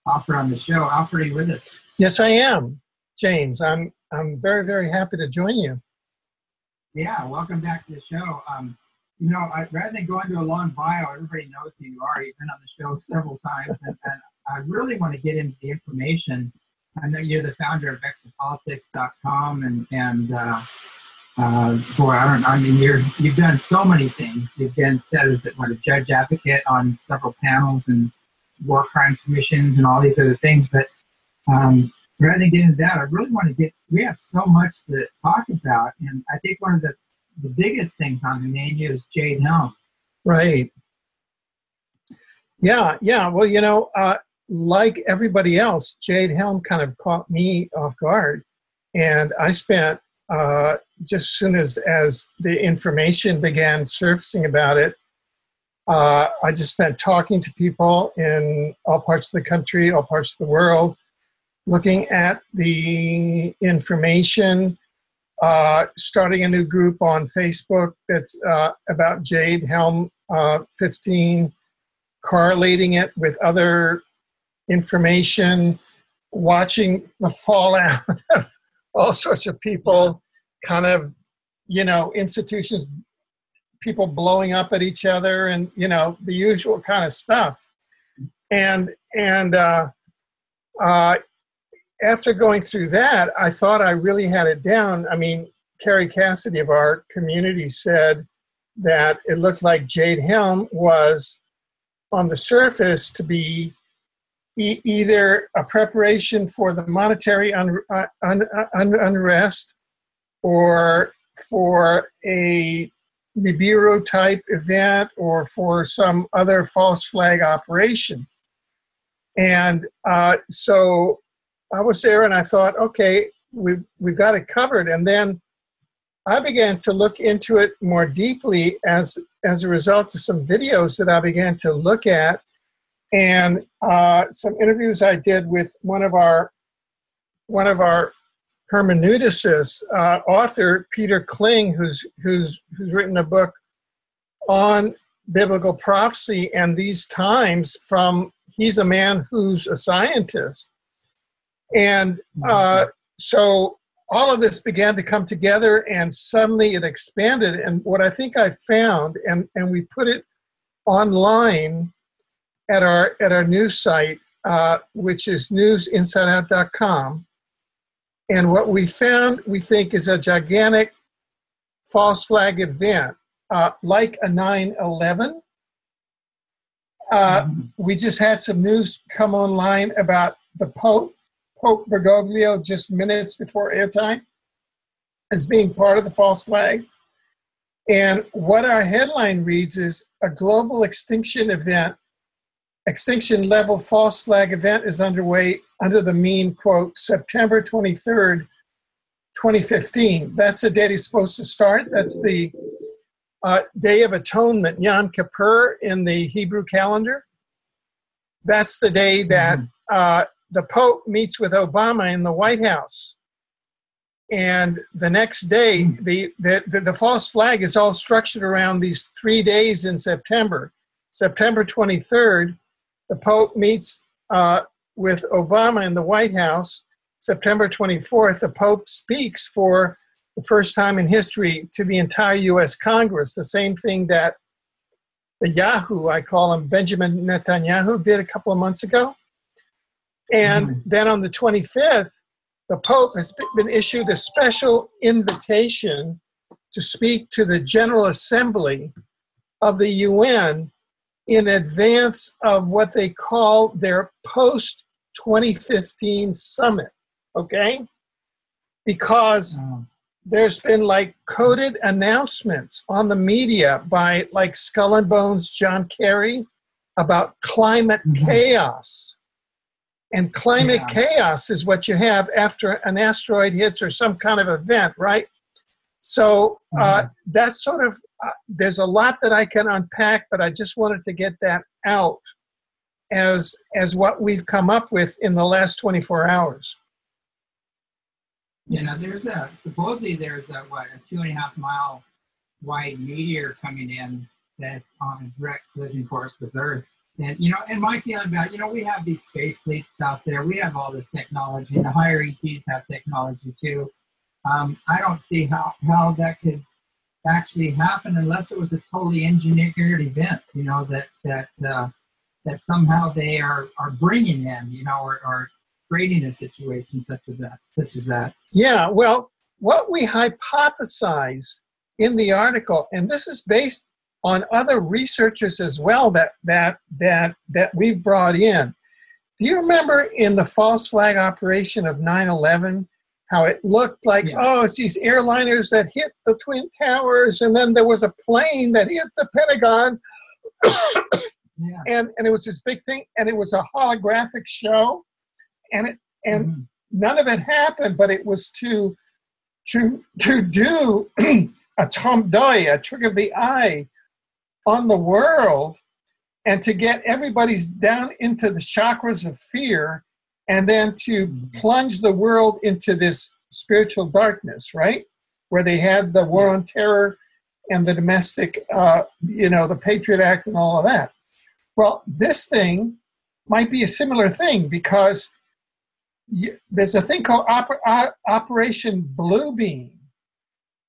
Alfred on the show. Alfred, are you with us? Yes, I am, James. I'm very, very happy to join you. Yeah, welcome back to the show. Rather than go into a long bio, everybody knows who you are. You've been on the show several times, and I really want to get into the information. I know you're the founder of exitpolitics.com, you've done so many things. You've been said as a judge advocate on several panels and war crimes commissions and all these other things. But rather than get into that, I really want to we have so much to talk about. And I think one of the biggest things on the menu is Jade Helm. Right. Yeah. Well, like everybody else, Jade Helm kind of caught me off guard. And I spent, just as soon as the information began surfacing about it, I just spent talking to people in all parts of the country, all parts of the world, looking at the information, starting a new group on Facebook that's about Jade Helm 15, correlating it with other information, watching the fallout of all sorts of people, kind of, institutions, people blowing up at each other, and the usual kind of stuff. And after going through that, I thought I really had it down. I mean, Carrie Cassidy of our community said that it looked like Jade Helm was, on the surface, to be either a preparation for the monetary unrest or for a Nibiru type event or for some other false flag operation. And so I was there and I thought, okay, we've got it covered. And then I began to look into it more deeply as a result of some videos that I began to look at, and some interviews I did with one of our hermeneuticists, author Peter Kling, who's written a book on biblical prophecy and these times. He's a man who's a scientist, and so all of this began to come together, and suddenly it expanded. And what I think I found, and we put it online at our news site, which is newsinsideout.com. And what we found, we think, is a gigantic false flag event, like a 9/11. We just had some news come online about the Pope Bergoglio, just minutes before airtime, as being part of the false flag. And what our headline reads is, a global extinction level false flag event is underway under the meme, quote, September 23rd, 2015. That's the date it's supposed to start. That's the Day of Atonement, Yom Kippur in the Hebrew calendar. That's the day that the Pope meets with Obama in the White House. And the next day, the false flag is all structured around these 3 days in September. September 23rd, the Pope meets with Obama in the White House. September 24th, the Pope speaks for the first time in history to the entire U.S. Congress, the same thing that the Yahoo, I call him, Benjamin Netanyahu, did a couple of months ago. And then on the 25th, the Pope has been issued a special invitation to speak to the General Assembly of the UN in advance of what they call their post-2015 summit, okay? Because there's been like coded announcements on the media by like Skull and Bones John Kerry about climate chaos. And climate chaos is what you have after an asteroid hits or some kind of event, right? So that's sort of, there's a lot that I can unpack, but I just wanted to get that out as what we've come up with in the last 24 hours. You know, supposedly there's a 2.5 mile wide meteor coming in that's on a direct collision course with Earth. And, and my feeling about, we have these space fleets out there. We have all this technology. The higher ETs have technology too. I don't see how that could actually happen unless it was a totally engineered event, that somehow they are bringing in, or creating a situation such as that. Yeah, well, what we hypothesize in the article, and this is based on other researchers as well that we've brought in. Do you remember in the false flag operation of 9/11, how it looked like, it's these airliners that hit the Twin Towers, and then there was a plane that hit the Pentagon, and it was this big thing, and it was a holographic show, and none of it happened, but it was to do a trompe d'oeil, a trick of the eye, on the world, and to get everybody down into the chakras of fear, and then to plunge the world into this spiritual darkness, right? Where they had the war on terror and the domestic, the Patriot Act and all of that. Well, this thing might be a similar thing, because there's a thing called Operation Bluebeam,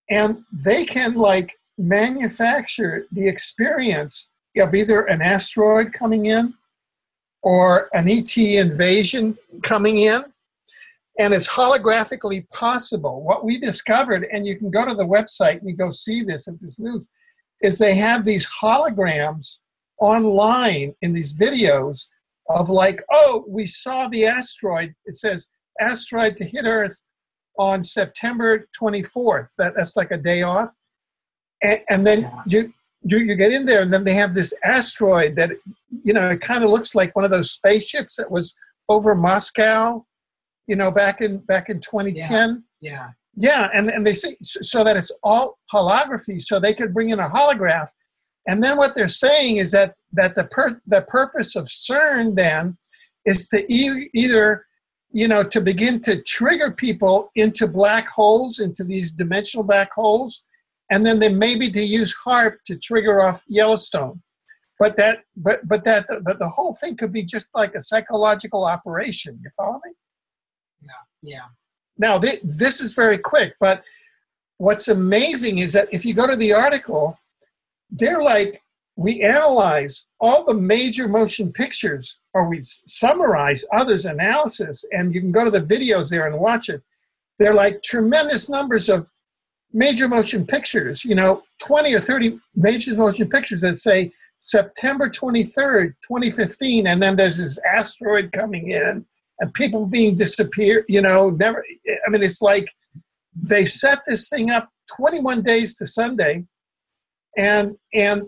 and they can manufacture the experience of either an asteroid coming in or an ET invasion coming in, and it's holographically possible. What we discovered, and you can go to the website and you go see this at this news, is they have these holograms online in these videos of we saw the asteroid. It says asteroid to hit Earth on September 24th. That's like a day off. And then you get in there, and then they have this asteroid that, it kind of looks like one of those spaceships that was over Moscow, back in 2010. Yeah, and they say so that it's all holography, so they could bring in a holograph. And then what they're saying is that the purpose of CERN then is to either, to begin to trigger people into black holes, into these dimensional black holes, and then maybe to use HARP to trigger off Yellowstone. But that the whole thing could be just like a psychological operation. You follow me? Yeah. Now, this is very quick, but what's amazing is that if you go to the article, they're we analyze all the major motion pictures, or we summarize others' analysis, and you can go to the videos there and watch it. They're tremendous numbers of major motion pictures, 20 or 30 major motion pictures that say September 23rd, 2015, and then there's this asteroid coming in and people being disappeared, never. I mean, it's they set this thing up 21 days to Sunday, and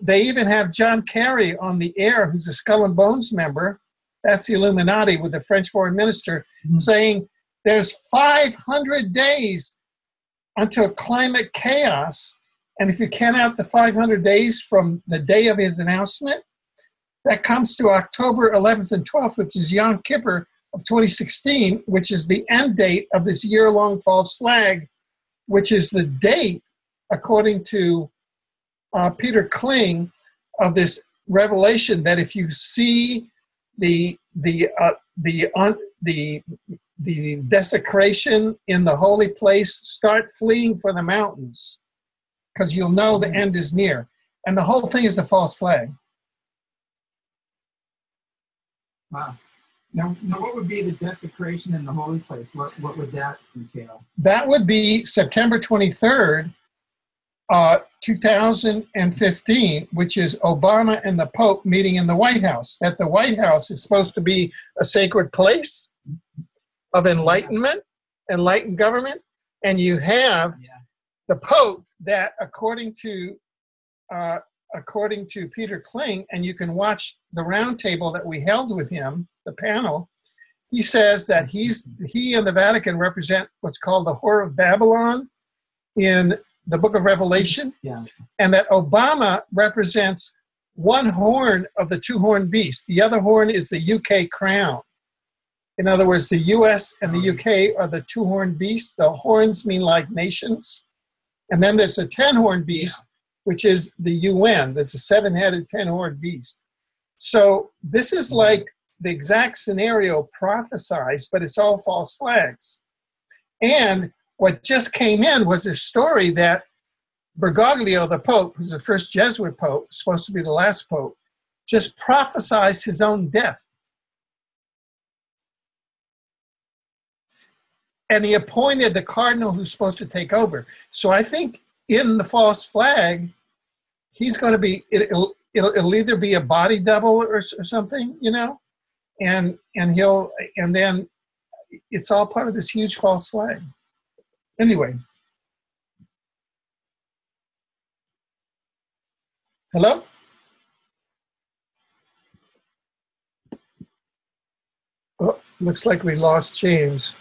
they even have John Kerry on the air, who's a Skull and Bones member. That's the Illuminati with the French foreign minister, saying there's 500 days until climate chaos. And if you count out the 500 days from the day of his announcement, that comes to October 11th and 12th, which is Yom Kippur of 2016, which is the end date of this year-long false flag, which is the date, according to Peter Kling, of this revelation that if you see the desecration in the holy place, start fleeing for the mountains, because you'll know the end is near. And the whole thing is the false flag. Wow. Now, what would be the desecration in the holy place? What would that entail? That would be September 23rd, 2015, which is Obama and the Pope meeting in the White House. That the White House is supposed to be a sacred place of enlightenment, enlightened government, and you have the Pope that, according to Peter Kling, and you can watch the roundtable that we held with him, the panel, he says that he and the Vatican represent what's called the Whore of Babylon in the book of Revelation, and that Obama represents one horn of the two-horned beast. The other horn is the UK crown. In other words, the US and the UK are the two-horned beast. The horns mean like nations. And then there's a 10-horned beast, which is the UN. There's a 7-headed 10-horned beast. So this is like the exact scenario prophesized, but it's all false flags. And what just came in was a story that Bergoglio, the Pope, who's the first Jesuit Pope, supposed to be the last Pope, just prophesied his own death. And he appointed the cardinal who's supposed to take over. So I think in the false flag, he's going to be, it'll either be a body double or something, you know, and then it's all part of this huge false flag. Anyway. Hello? Oh, looks like we lost James.